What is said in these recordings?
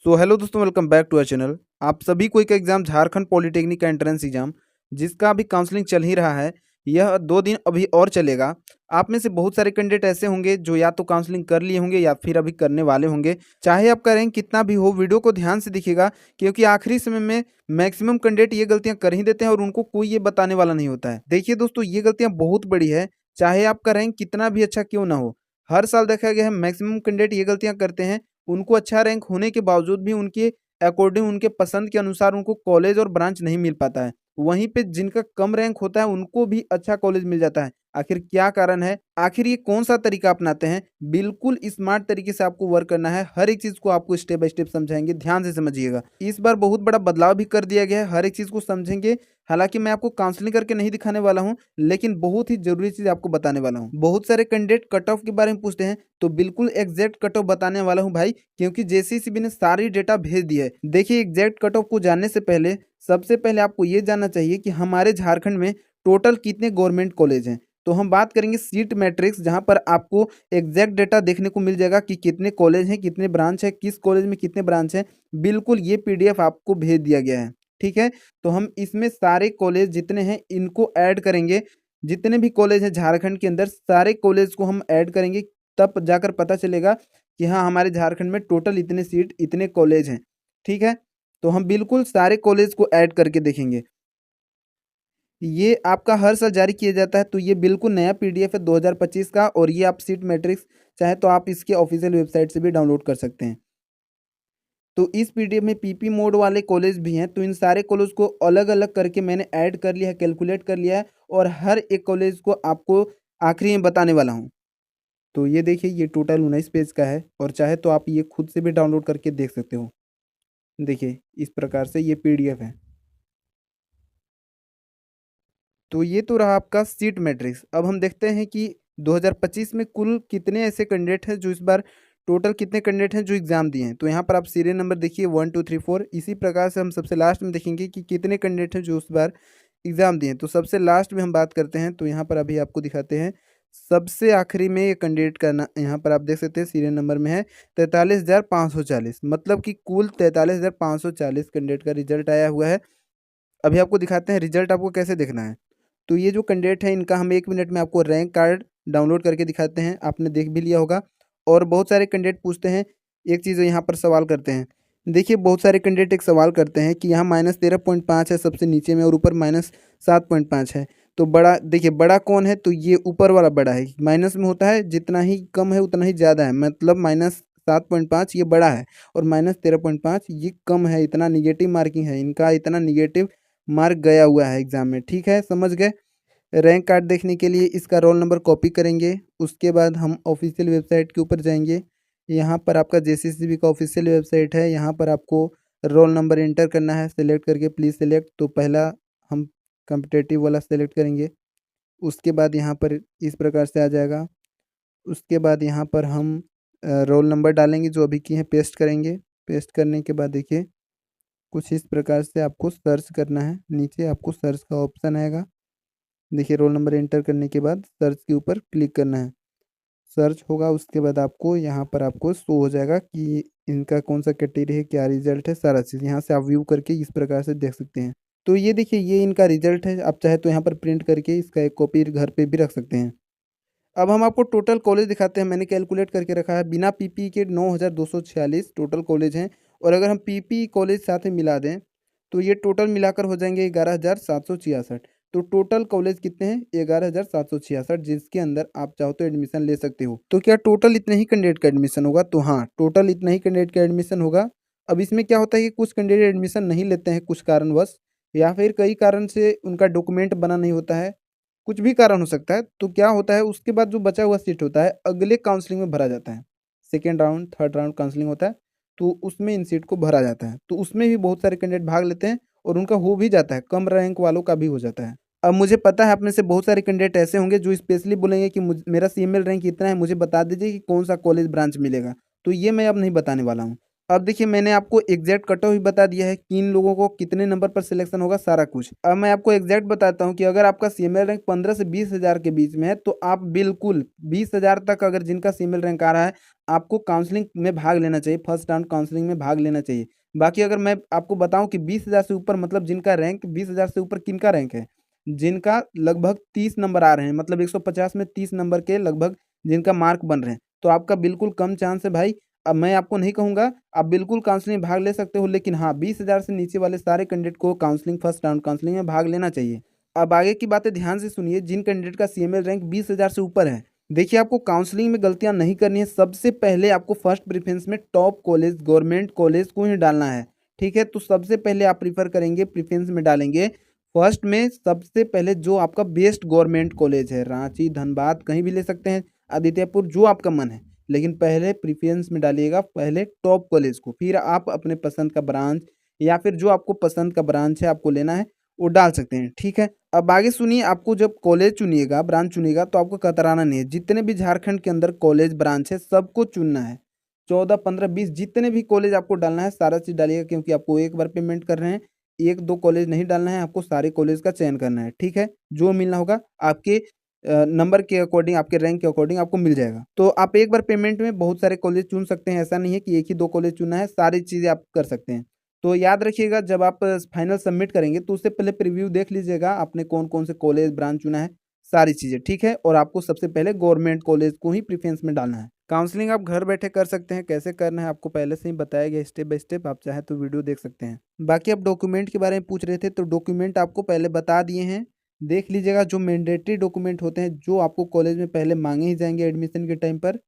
सो hello दोस्तों, welcome back to our channel. आप सभी को एक एग्जाम झारखंड पॉलिटेक्निक का एंट्रेंस एग्जाम जिसका अभी काउंसलिंग चल ही रहा है। यह 2 दिन अभी और चलेगा। आप में से बहुत सारे कैंडिडेट ऐसे होंगे जो या तो काउंसलिंग कर लिए होंगे या फिर अभी करने वाले होंगे। चाहे आपका रैंक कितना भी हो, वीडियो को ध्यान से देखिएगा, क्योंकि आखिरी समय में मैक्सिमम कैंडिडेट ये गलतियां कर ही देते हैं और उनको कोई ये बताने वाला नहीं होता है। देखिए दोस्तों, ये गलतियां बहुत बड़ी है। चाहे आपका रैंक कितना भी अच्छा क्यों ना हो, हर साल देखा गया है मैक्सिमम कैंडिडेट ये गलतियां करते हैं। उनको अच्छा रैंक होने के बावजूद भी उनके अकॉर्डिंग, उनके पसंद के अनुसार उनको कॉलेज और ब्रांच नहीं मिल पाता है। वहीं पे जिनका कम रैंक होता है उनको भी अच्छा कॉलेज मिल जाता है। आखिर क्या कारण है? आखिर ये कौन सा तरीका अपनाते हैं? बिल्कुल स्मार्ट तरीके से आपको वर्क करना है। हर एक चीज को आपको स्टेप बाय स्टेप समझाएंगे, ध्यान से समझिएगा। इस बार बहुत बड़ा बदलाव भी कर दिया गया है, हर एक चीज को समझेंगे। हालांकि मैं आपको काउंसलिंग करके नहीं दिखाने वाला हूं, लेकिन बहुत ही जरूरी चीज आपको बताने वाला हूं। बहुत सारे कैंडिडेट कट ऑफ के बारे में पूछते हैं, तो बिल्कुल एग्जैक्ट कट ऑफ बताने वाला हूं भाई, क्योंकि जेसीसीबी ने सारी डेटा भेज दी है। देखिए, एग्जैक्ट कट ऑफ को जानने से पहले सबसे पहले आपको ये जानना चाहिए कि हमारे झारखंड में टोटल कितने गवर्नमेंट कॉलेज हैं। तो हम बात करेंगे सीट मैट्रिक्स, जहां पर आपको एग्जैक्ट डेटा देखने को मिल जाएगा कि कितने कॉलेज हैं, कितने ब्रांच है, किस कॉलेज में कितने ब्रांच हैं। बिल्कुल ये पीडीएफ आपको भेज दिया गया है, ठीक है। तो हम इसमें सारे कॉलेज जितने हैं इनको ऐड करेंगे। जितने भी कॉलेज हैं झारखंड के अंदर, सारे कॉलेज को हम ऐड करेंगे, तब जाकर पता चलेगा कि हाँ, हमारे झारखंड में टोटल इतने सीट, इतने कॉलेज हैं, ठीक है। तो हम बिल्कुल सारे कॉलेज को ऐड करके देखेंगे। ये आपका हर साल जारी किया जाता है, तो ये बिल्कुल नया पीडीएफ है 2025 का। और ये आप सीट मैट्रिक्स चाहे तो आप इसके ऑफिशियल वेबसाइट से भी डाउनलोड कर सकते हैं। तो इस पीडीएफ में पीपी मोड वाले कॉलेज भी हैं, तो इन सारे कॉलेज को अलग अलग करके मैंने ऐड कर लिया है, कैलकुलेट कर लिया है, और हर एक कॉलेज को आपको आखिरी में बताने वाला हूँ। तो ये देखिए, ये टोटल 19 पेज का है, और चाहे तो आप ये खुद से भी डाउनलोड करके देख सकते हो। देखिए, इस प्रकार से ये पीडीएफ है। तो ये तो रहा आपका सीट मैट्रिक्स। अब हम देखते हैं कि 2025 में कुल कितने ऐसे कैंडिडेट हैं जो इस बार, टोटल कितने कैंडिडेट हैं जो एग्जाम दिए हैं। तो यहाँ पर आप सीरियल नंबर देखिए 1 2 3 4। इसी प्रकार से हम सबसे लास्ट में देखेंगे कि कितने कैंडिडेट हैं जो उस बार एग्जाम दिए हैं। तो सबसे लास्ट में हम बात करते हैं, तो यहाँ पर अभी आपको दिखाते हैं। सबसे आखिरी में ये कैंडिडेट का यहाँ पर आप देख सकते हैं सीरियल नंबर में है 43,540। मतलब कि कुल 43,540 कैंडिडेट का रिजल्ट आया हुआ है। अभी आपको दिखाते हैं रिजल्ट आपको कैसे देखना है। तो ये जो कैंडिडेट है इनका हम 1 मिनट में आपको रैंक कार्ड डाउनलोड करके दिखाते हैं। आपने देख भी लिया होगा। और बहुत सारे कैंडिडेट पूछते हैं, एक चीज़ यहाँ पर सवाल करते हैं। देखिए, बहुत सारे कैंडिडेट एक सवाल करते हैं कि यहाँ -13.5 है सबसे नीचे में, और ऊपर -7.5 है। तो बड़ा, देखिए बड़ा कौन है, तो ये ऊपर वाला बड़ा है। माइनस में होता है जितना ही कम है उतना ही ज़्यादा है, मतलब -7.5 ये बड़ा है, और -13.5 ये कम है। इतना निगेटिव मार्किंग है इनका, इतना निगेटिव मार्क गया हुआ है एग्जाम में, ठीक है, समझ गए। रैंक कार्ड देखने के लिए इसका रोल नंबर कॉपी करेंगे। उसके बाद हम ऑफिशियल वेबसाइट के ऊपर जाएंगे। यहाँ पर आपका जेसीसीबी का ऑफिशियल वेबसाइट है। यहाँ पर आपको रोल नंबर एंटर करना है, सेलेक्ट करके प्लीज़ सेलेक्ट। तो पहला हम कम्पिटेटिव वाला सेलेक्ट करेंगे। उसके बाद यहाँ पर इस प्रकार से आ जाएगा। उसके बाद यहाँ पर हम रोल नंबर डालेंगे जो अभी की है, पेस्ट करेंगे। पेस्ट करने के बाद देखिए, कुछ इस प्रकार से आपको सर्च करना है। नीचे आपको सर्च का ऑप्शन आएगा। देखिए, रोल नंबर एंटर करने के बाद सर्च के ऊपर क्लिक करना है। सर्च होगा, उसके बाद आपको यहाँ पर आपको शो हो जाएगा कि इनका कौन सा कैटेगरी है, क्या रिजल्ट है, सारा चीज़ यहाँ से आप व्यू करके इस प्रकार से देख सकते हैं। तो ये देखिए, ये इनका रिजल्ट है। आप चाहे तो यहाँ पर प्रिंट करके इसका एक कॉपी घर पे भी रख सकते हैं। अब हम आपको टोटल कॉलेज दिखाते हैं। मैंने कैलकुलेट करके रखा है, बिना पीपी के 9,246 टोटल कॉलेज हैं। और अगर हम पीपी कॉलेज साथ में मिला दें तो ये टोटल मिलाकर हो जाएंगे 11,766। तो टोटल कॉलेज कितने हैं? 11,766, जिसके अंदर आप चाहो तो एडमिशन ले सकते हो। तो क्या टोटल इतने ही कैंडिडेट का एडमिशन होगा? तो हाँ, टोटल इतना ही कैंडिडेट का एडमिशन होगा। अब इसमें क्या होता है कि कुछ कैंडिडेट एडमिशन नहीं लेते हैं कुछ कारणवश, या फिर कई कारण से उनका डॉक्यूमेंट बना नहीं होता है, कुछ भी कारण हो सकता है। तो क्या होता है, उसके बाद जो बचा हुआ सीट होता है अगले काउंसलिंग में भरा जाता है। Second round, third round counselling होता है, तो उसमें इन सीट को भरा जाता है। तो उसमें भी बहुत सारे कैंडिडेट भाग लेते हैं और उनका हो भी जाता है, कम रैंक वालों का भी हो जाता है। अब मुझे पता है आप में से बहुत सारे कैंडिडेट ऐसे होंगे जो स्पेशली बोलेंगे कि मेरा सीएमएल रैंक इतना है, मुझे बता दीजिए कि कौन सा कॉलेज ब्रांच मिलेगा। तो ये मैं अब नहीं बताने वाला हूँ। अब देखिए मैंने आपको एग्जैक्ट कट ऑफ भी बता दिया है, किन लोगों को कितने नंबर पर सिलेक्शन होगा, सारा कुछ। अब मैं आपको एग्जैक्ट बताता हूँ कि अगर आपका सीएमएल रैंक 15 से 20,000 के बीच में है तो आप बिल्कुल 20,000 तक अगर जिनका सीएमएल रैंक आ रहा है, आपको काउंसलिंग में भाग लेना चाहिए, फर्स्ट राउंड काउंसलिंग में भाग लेना चाहिए। बाकी अगर मैं आपको बताऊं कि 20,000 से ऊपर मतलब जिनका रैंक 20,000 से ऊपर किनका रैंक है, जिनका लगभग 30 नंबर आ रहे हैं, मतलब 150 में 30 नंबर के लगभग जिनका मार्क बन रहे हैं, तो आपका बिल्कुल कम चांस है भाई। अब मैं आपको नहीं कहूँगा, आप बिल्कुल काउंसलिंग में भाग ले सकते हो, लेकिन हाँ 20,000 से नीचे वाले सारे कैंडिडेट को काउंसलिंग फर्स्ट राउंड काउंसलिंग में भाग लेना चाहिए। अब आगे की बातें ध्यान से सुनिए, जिन कैंडिडेट का सीएमएल रैंक 20,000 से ऊपर है, देखिए आपको काउंसलिंग में गलतियां नहीं करनी है। सबसे पहले आपको फर्स्ट प्रेफरेंस में टॉप कॉलेज, गवर्नमेंट कॉलेज को ही डालना है, ठीक है। तो सबसे पहले आप प्रीफर करेंगे, प्रेफरेंस में डालेंगे फर्स्ट में सबसे पहले जो आपका बेस्ट गवर्नमेंट कॉलेज है, रांची, धनबाद, कहीं भी ले सकते हैं, आदित्यपुर, जो आपका मन है, लेकिन पहले प्रेफरेंस में डालिएगा पहले टॉप कॉलेज को, फिर आप अपने पसंद का ब्रांच या फिर जो आपको पसंद का ब्रांच है आपको लेना है वो डाल सकते हैं, ठीक है। अब आगे सुनिए, आपको जब कॉलेज चुनिएगा, ब्रांच चुनिएगा, तो आपको कतराना नहीं है। जितने भी झारखंड के अंदर कॉलेज ब्रांच है सबको चुनना है, 14, 15, 20 जितने भी कॉलेज आपको डालना है सारा चीज़ डालिएगा, क्योंकि आपको एक बार पेमेंट कर रहे हैं, एक दो कॉलेज नहीं डालना है, आपको सारे कॉलेज का चयन करना है, ठीक है। जो मिलना होगा आपके नंबर के अकॉर्डिंग, आपके रैंक के अकॉर्डिंग आपको मिल जाएगा। तो आप एक बार पेमेंट में बहुत सारे कॉलेज चुन सकते हैं, ऐसा नहीं है कि एक ही दो कॉलेज चुनना है, सारी चीज़ें आप कर सकते हैं। तो याद रखिएगा, जब आप फाइनल सबमिट करेंगे तो उससे पहले प्रीव्यू देख लीजिएगा आपने कौन कौन से कॉलेज ब्रांच चुना है, सारी चीज़ें, ठीक है। और आपको सबसे पहले गवर्नमेंट कॉलेज को ही प्रेफरेंस में डालना है। काउंसलिंग आप घर बैठे कर सकते हैं, कैसे करना है आपको पहले से ही बताया गया स्टेप बाय स्टेप, आप चाहे तो वीडियो देख सकते हैं। बाकी आप डॉक्यूमेंट के बारे में पूछ रहे थे, तो डॉक्यूमेंट आपको पहले बता दिए हैं, देख लीजिएगा। जो मैंडेटरी डॉक्यूमेंट होते हैं जो आपको कॉलेज में पहले मांगे ही जाएंगे एडमिशन के टाइम पर,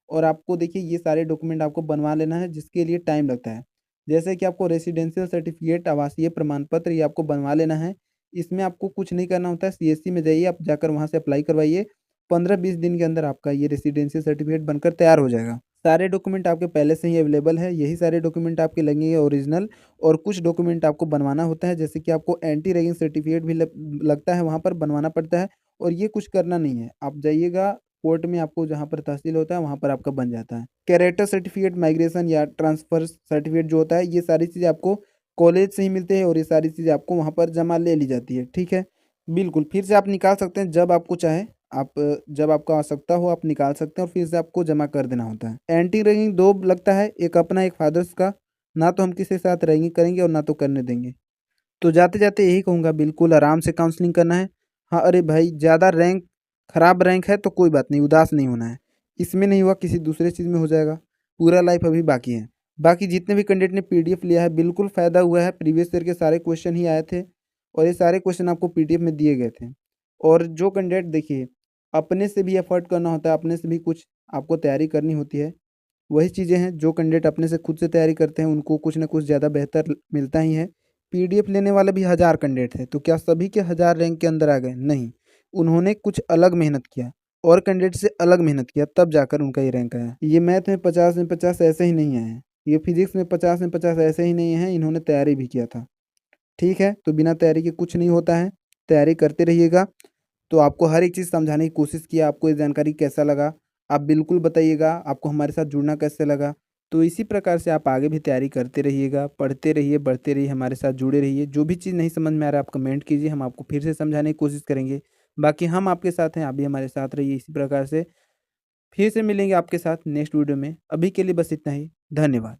और आपको देखिए ये सारे डॉक्यूमेंट आपको बनवा लेना है, जिसके लिए टाइम लगता है। जैसे कि आपको रेसिडेंशियल सर्टिफिकेट, आवासीय प्रमाण पत्र, ये आपको बनवा लेना है। इसमें आपको कुछ नहीं करना होता है, सीएससी में जाइए, आप जाकर वहाँ से अप्लाई करवाइए, 15-20 दिन के अंदर आपका ये रेसिडेंशियल सर्टिफिकेट बनकर तैयार हो जाएगा। सारे डॉक्यूमेंट आपके पहले से ही अवेलेबल है, यही सारे डॉक्यूमेंट आपके लगेंगे ओरिजिनल। और कुछ डॉक्यूमेंट आपको बनवाना होता है, जैसे कि आपको एंटी रैगिंग सर्टिफिकेट भी लगता है, वहाँ पर बनवाना पड़ता है। और ये कुछ करना नहीं है, आप जाइएगा कोर्ट में, आपको जहाँ पर तहसील होता है वहाँ पर आपका बन जाता है। कैरेक्टर सर्टिफिकेट, माइग्रेशन या ट्रांसफर सर्टिफिकेट जो होता है, ये सारी चीज़ें आपको कॉलेज से ही मिलते हैं, और ये सारी चीज़ें आपको वहाँ पर जमा ले ली जाती है, ठीक है। बिल्कुल, फिर से आप निकाल सकते हैं जब आपको चाहे, आप जब आपको आवश्यकता हो आप निकाल सकते हैं, और फिर से आपको जमा कर देना होता है। एंटी रैगिंग दो लगता है, एक अपना एक फादर्स का, ना तो हम किसी के साथ रैगिंग करेंगे और ना तो करने देंगे। तो जाते-जाते यही कहूँगा, बिल्कुल आराम से काउंसलिंग करना है। हाँ, अरे भाई ज़्यादा रैंक, खराब रैंक है तो कोई बात नहीं, उदास नहीं होना है। इसमें नहीं हुआ किसी दूसरे चीज़ में हो जाएगा, पूरा लाइफ अभी बाकी है। बाकी जितने भी कैंडिडेट ने पीडीएफ लिया है बिल्कुल फ़ायदा हुआ है, प्रीवियस ईयर के सारे क्वेश्चन ही आए थे, और ये सारे क्वेश्चन आपको पीडीएफ में दिए गए थे। और जो कैंडिडेट देखिए अपने से भी एफर्ट करना होता है, अपने से भी कुछ आपको तैयारी करनी होती है, वही चीज़ें हैं जो कैंडिडेट अपने से खुद से तैयारी करते हैं उनको कुछ ना कुछ ज़्यादा बेहतर मिलता ही है। पीडीएफ लेने वाले भी हज़ार कैंडिडेट थे, तो क्या सभी के हज़ार रैंक के अंदर आ गए? नहीं, उन्होंने कुछ अलग मेहनत किया और कैंडिडेट से अलग मेहनत किया, तब जाकर उनका ये रैंक आया। ये मैथ में 50 में 50 ऐसे ही नहीं आए हैं, ये फिजिक्स में 50 में 50 ऐसे ही नहीं हैं, इन्होंने तैयारी भी किया था, ठीक है। तो बिना तैयारी के कुछ नहीं होता है, तैयारी करते रहिएगा। तो आपको हर एक चीज़ समझाने की कोशिश किया, आपको ये जानकारी कैसा लगा आप बिल्कुल बताइएगा, आपको हमारे साथ जुड़ना कैसे लगा। तो इसी प्रकार से आप आगे भी तैयारी करते रहिएगा, पढ़ते रहिए, बढ़ते रहिए, हमारे साथ जुड़े रहिए। जो भी चीज़ नहीं समझ में आ रहा है आप कमेंट कीजिए, हम आपको फिर से समझाने की कोशिश करेंगे। बाकी हम आपके साथ हैं, आप भी हमारे साथ रहिए इसी प्रकार से। फिर से मिलेंगे आपके साथ नेक्स्ट वीडियो में, अभी के लिए बस इतना ही। धन्यवाद।